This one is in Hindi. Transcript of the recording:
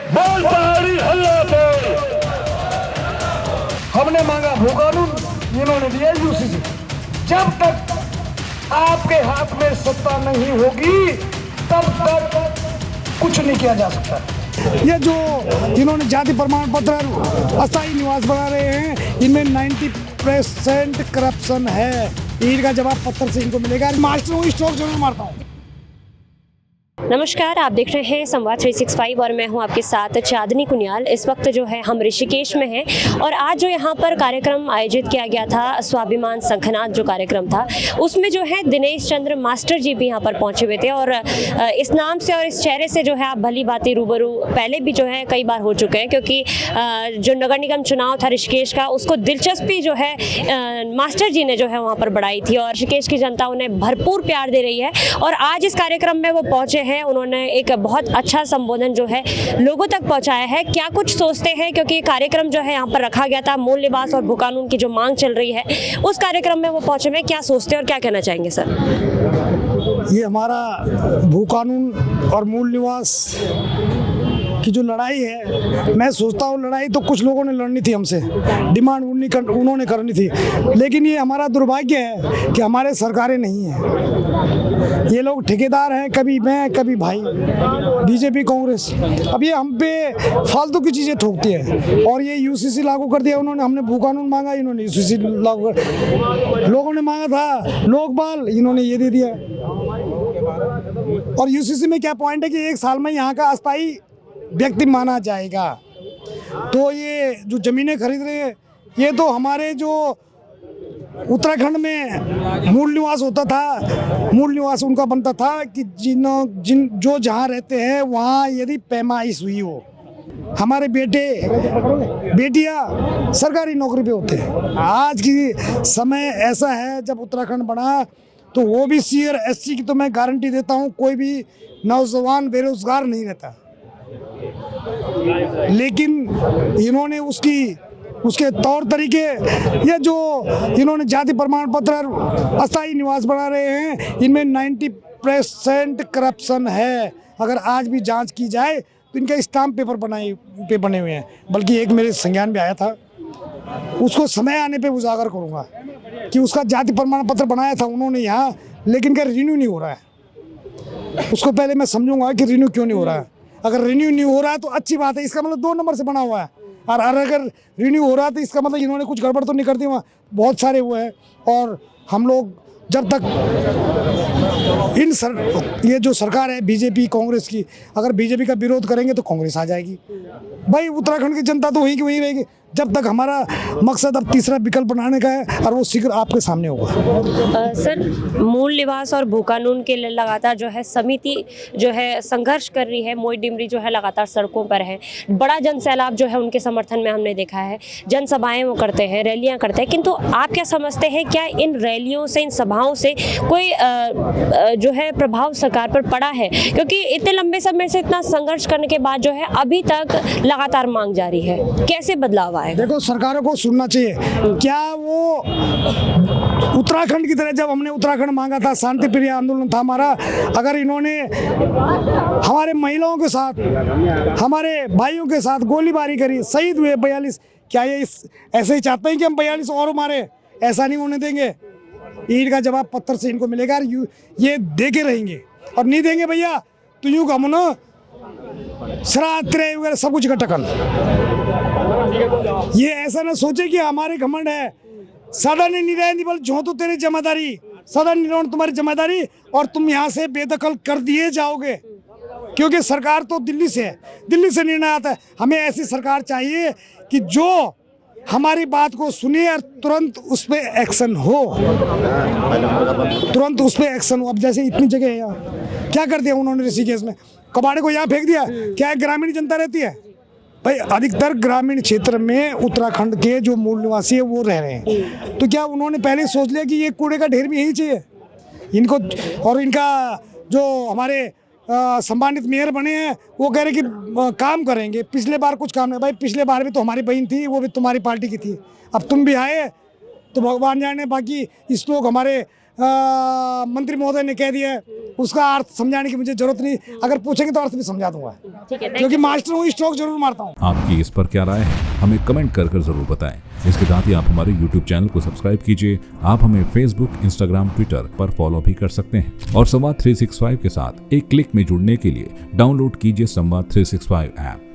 बोल पहाड़ी हल्ला बोल। हमने मांगा वो कानून, इन्होंने दिया यूसीसी। जब तक आपके हाथ में सत्ता नहीं होगी तब तक कुछ नहीं किया जा सकता। ये जो इन्होंने जाति प्रमाण पत्र अस्थायी निवास बना रहे हैं, इनमें 90% करप्शन है। ईद का जवाब पत्थर से इनको मिलेगा। मास्टरों को स्टॉक जरूर मारता हूँ। नमस्कार, आप देख रहे हैं संवाद 365 और मैं हूं आपके साथ चांदनी कुनियाल। इस वक्त जो है हम ऋषिकेश में हैं और आज जो यहां पर कार्यक्रम आयोजित किया गया था, स्वाभिमान संघनाथ जो कार्यक्रम था, उसमें जो है दिनेश चंद्र मास्टर जी भी यहां पर पहुंचे हुए थे। और इस नाम से और इस चेहरे से जो है आप भली बात रूबरू पहले भी जो है कई बार हो चुके हैं, क्योंकि जो नगर निगम चुनाव था ऋषिकेश का, उसको दिलचस्पी जो है मास्टर जी ने जो है वहाँ पर बढ़ाई थी और ऋषिकेश की जनता उन्हें भरपूर प्यार दे रही है। और आज इस कार्यक्रम में वो पहुंचे हैं, उन्होंने एक बहुत अच्छा संबोधन जो है लोगों तक पहुंचाया है। क्या कुछ सोचते हैं, क्योंकि कार्यक्रम जो है यहाँ पर रखा गया था, मूल निवास और भू कानून की जो मांग चल रही है, उस कार्यक्रम में वो पहुंचे हैं। क्या सोचते हैं और क्या कहना चाहेंगे सर? ये हमारा भू कानून और मूल निवास की जो लड़ाई है, मैं सोचता हूँ लड़ाई तो कुछ लोगों ने लड़नी थी हमसे, डिमांड उन्होंने करनी थी, लेकिन ये हमारा दुर्भाग्य है कि हमारे सरकारें नहीं हैं। ये लोग ठेकेदार हैं, कभी मैं कभी भाई, बीजेपी कांग्रेस। अब ये हम पे फालतू की चीज़ें ठोकती है। और ये यूसीसी लागू कर दिया उन्होंने, हमने भू कानून मांगा, इन्होंने यूसीसी लागू कर। लोगों ने मांगा था लोकपाल, इन्होंने ये दे दिया। और यूसीसी में क्या पॉइंट है कि 1 साल में यहाँ का अस्थायी व्यक्ति माना जाएगा। तो ये जो ज़मीनें खरीद रहे हैं, ये तो हमारे जो उत्तराखंड में मूल निवास होता था, मूल निवास उनका बनता था कि जो जहाँ रहते हैं वहाँ यदि पैमाइश हुई हो, हमारे बेटे बेटियाँ सरकारी नौकरी पे होते हैं। आज की समय ऐसा है, जब उत्तराखंड बना तो ओबीसी और एससी की तो मैं गारंटी देता हूँ कोई भी नौजवान बेरोजगार नहीं रहता। लेकिन इन्होंने उसके तौर तरीके, ये जो इन्होंने जाति प्रमाण पत्र अस्थायी निवास बना रहे हैं, इनमें 90% करप्शन है। अगर आज भी जांच की जाए तो इनका स्टाम्प पेपर बने हुए हैं। बल्कि एक मेरे संज्ञान में आया था, उसको समय आने पे उजागर करूंगा कि उसका जाति प्रमाण पत्र बनाया था उन्होंने यहाँ, लेकिन क्या रिन्यू नहीं हो रहा है। उसको पहले मैं समझूंगा कि रिन्यू क्यों नहीं हो रहा है। अगर रिन्यू नहीं हो रहा है तो अच्छी बात है, इसका मतलब 2 नंबर से बना हुआ है। और अगर रिन्यू हो रहा है तो इसका मतलब इन्होंने कुछ गड़बड़ तो नहीं कर दी। वहाँ बहुत सारे हुए हैं। और हम लोग जब तक ये जो सरकार है बीजेपी कांग्रेस की, अगर बीजेपी का विरोध करेंगे तो कांग्रेस आ जाएगी। भाई उत्तराखंड की जनता तो वहीं की वहीं रहेगी। जब तक हमारा मकसद अब तीसरा विकल्प बनाने का है, और वो शीघ्र आपके सामने होगा। सर, मूल निवास और भू कानून के लिए लगातार जो है समिति जो है संघर्ष कर रही है। मोई डिमरी जो है लगातार सड़कों पर है, बड़ा जन सैलाब जो है उनके समर्थन में हमने देखा है। जनसभाएं वो करते हैं, रैलियां करते हैं, किंतु आप क्या समझते हैं, क्या इन रैलियों से, इन सभाओं से कोई जो है प्रभाव सरकार पर पड़ा है? क्योंकि इतने लंबे समय से इतना संघर्ष करने के बाद जो है अभी तक लगातार मांग जारी है, कैसे बदलाव आएगा? देखो, सरकारों को सुनना चाहिए। क्या वो उत्तराखंड की तरह, जब हमने उत्तराखंड मांगा था, शांति प्रिय आंदोलन था हमारा, अगर इन्होंने हमारे महिलाओं के साथ, हमारे भाइयों के साथ गोलीबारी करी, शहीद हुए 42, क्या ये ऐसे ही चाहते हैं कि हम 42 और मारे? ऐसा नहीं होने देंगे। ईद का जवाब पत्थर से इनको मिलेगा। ये दे के रहेंगे, और नहीं देंगे भैया तो यूँ कहो ना, श्राद्ध वगैरह सब कुछ इकट्ठा कर। ये ऐसा ना सोचे कि हमारे घमंड है। सदा नहीं रहे बोल, जो तो तेरी जिम्मेदारी, सदा नहीं तुम्हारी जिम्मेदारी, और तुम यहाँ से बेदखल कर दिए जाओगे, क्योंकि सरकार तो दिल्ली से है, दिल्ली से निर्णय आता है। हमें ऐसी सरकार चाहिए कि जो हमारी बात को सुने और तुरंत उस पर एक्शन हो, तुरंत उस पर एक्शन हो। अब जैसे इतनी जगह है यहाँ, क्या कर दिया उन्होंने ऋषिकेश में? कबाड़े को यहाँ फेंक दिया। क्या ग्रामीण जनता रहती है? भाई अधिकतर ग्रामीण क्षेत्र में उत्तराखंड के जो मूल निवासी है वो रह रहे हैं। तो क्या उन्होंने पहले सोच लिया कि ये कूड़े का ढेर भी यही चाहिए इनको? और इनका जो हमारे सम्मानित मेयर बने हैं, वो कह रहे कि काम करेंगे। पिछले बार कुछ काम नहीं। भाई पिछले बार भी तो हमारी बहन थी, वो भी तुम्हारी पार्टी की थी। अब तुम भी आए तो भगवान जाने। बाकी इस लोग हमारे मंत्री महोदय ने कह दिया है, उसका अर्थ समझाने की मुझे जरूरत नहीं, अगर पूछेंगे तो अर्थ भी समझा दूंगा, ठीक है, क्योंकि मास्टर हूँ, स्ट्रोक जरूर मारता हूँ। आपकी इस पर क्या राय है, हमें कमेंट कर जरूर बताएं। इसके साथ ही आप हमारे YouTube चैनल को सब्सक्राइब कीजिए। आप हमें Facebook, Instagram, Twitter पर फॉलो भी कर सकते हैं और संवाद 365 के साथ एक क्लिक में जुड़ने के लिए डाउनलोड कीजिए संवाद 365 ऐप।